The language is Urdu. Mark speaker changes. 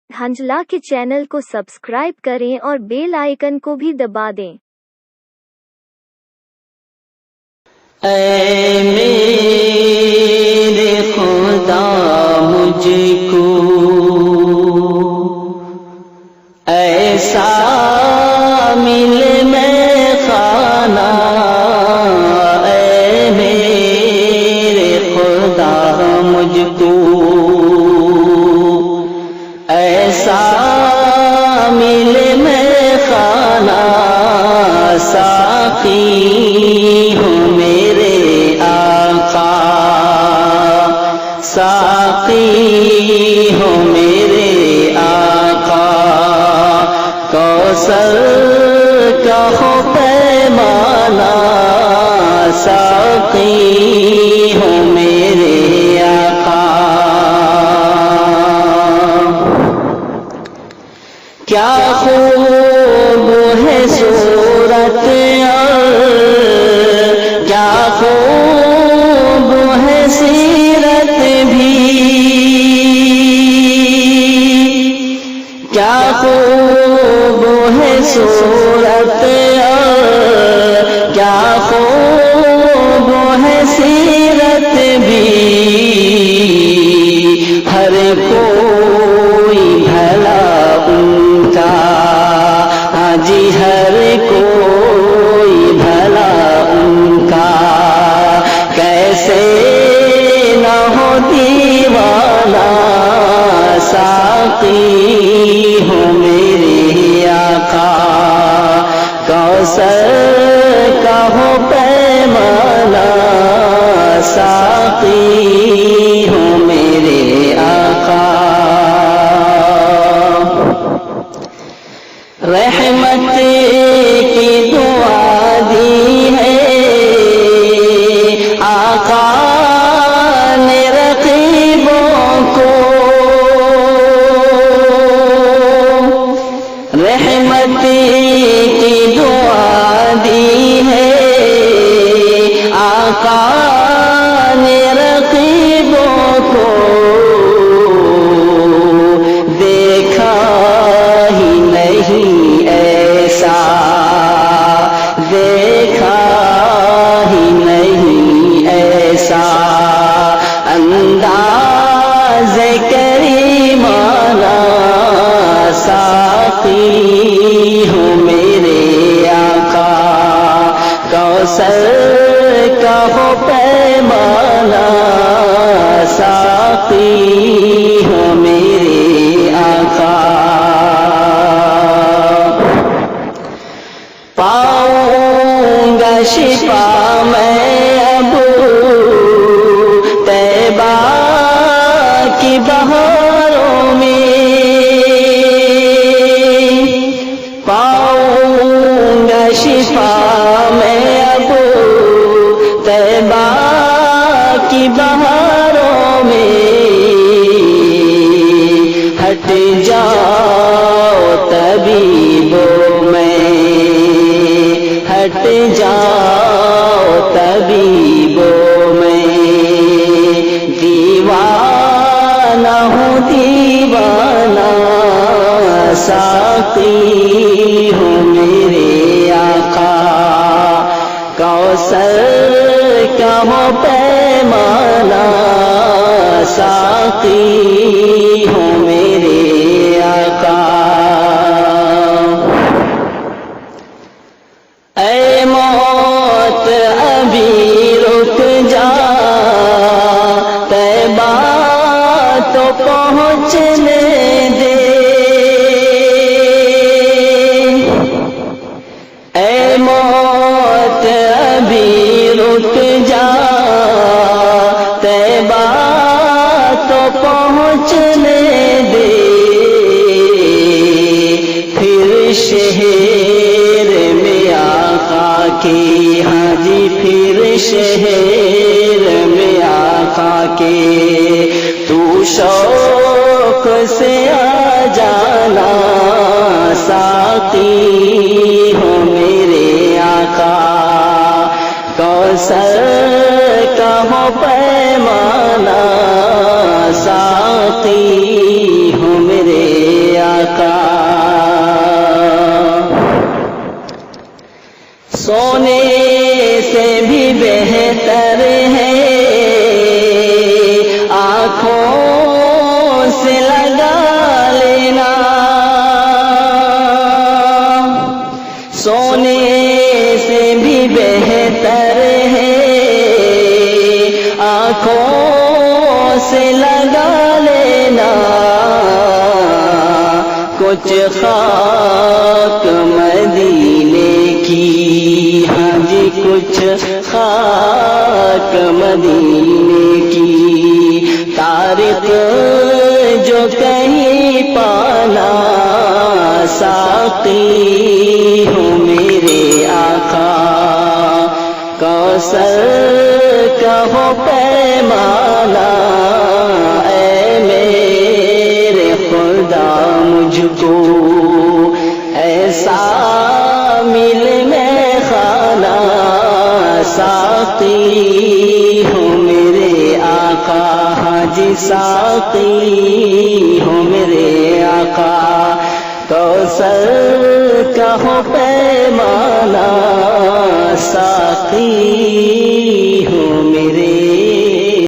Speaker 1: حنجلہ کے چینل کو سبسکرائب کریں اور بیل آئیکن کو بھی دبا دیں۔
Speaker 2: اے میرے خدا مجھ کو ایسا مل میں خانہ، اے میرے خدا مجھ کو ایسا مل میں خانہ، ساقی ہوں میرے آقا، ساقی ہو میرے آقا، کوثر کا ہو پیمانہ، ساقی ہو میرے آقا۔ کیا خوب ہے صورت کیا خوب ہے سیرت بھی، کیا خوب ہے صورت کیا خوب ہے سیرت بھی، ہر کوئی بھلا ان کا، ہاں جی ہر کوئی بھلا ان کا، کیسے نہ ہو دیوانہ، ساقی ہو میرے آقا، کوثر کا ہو پیمانہ، ساقی ہو میرے آقا۔ رحمت کی دعا دی ہے آقا نے رقیبوں کو، رحمت کی دعا دی ہے آقا نے رقیبوں کو، دیکھا ہی نہیں ایسا، دیکھا ہی نہیں ایسا، انداز کریمانہ، ساقی ہو میرے آقا، کوثر کا ہو پیمانہ، ساقی ہو میرے آقا۔ پاؤں گا شفا میں اب طیبہ کی بہاروں میں، پاؤں گا شفا میں اب طیبہ کی بہاروں میں، ہٹ جاؤ طبیبوں میں، ہٹ جاؤ طبیبوں میں، دیوانہ ہوں دیوانہ، ساقی ہوں میرے آقا، کوثر کا ہو پیمانہ، ساقی ہوں میرے آقا۔ اے موت ابھی رک جا، طیبہ تو پہنچنے دے، اے موت ابھی رک جا، طیبہ تو پہنچنے دے، پھر شہر میں آقا کی، ہاں جی پھر شہر میں آقا کے، تو شوق سے آ جانا، ساقی ہو میرے آقا، کوثر کا ہو پیمانہ، ساقی ہو میرے سے لگا لینا کچھ خاک مدینے کی، ہاں جی کچھ خاک مدینے کی، طارق جو کہیں پانا ساقی ہوں میرے آقا، کوثر کا ہو پیمانہ، اے میرے خدا مجھ کو ایسا مل میں خانہ، ساقی ہوں میرے آقا، ہاں جی ساقی ہوں میرے آقا، کوثر کا ہو پیمانہ، ساقی ہوں میرے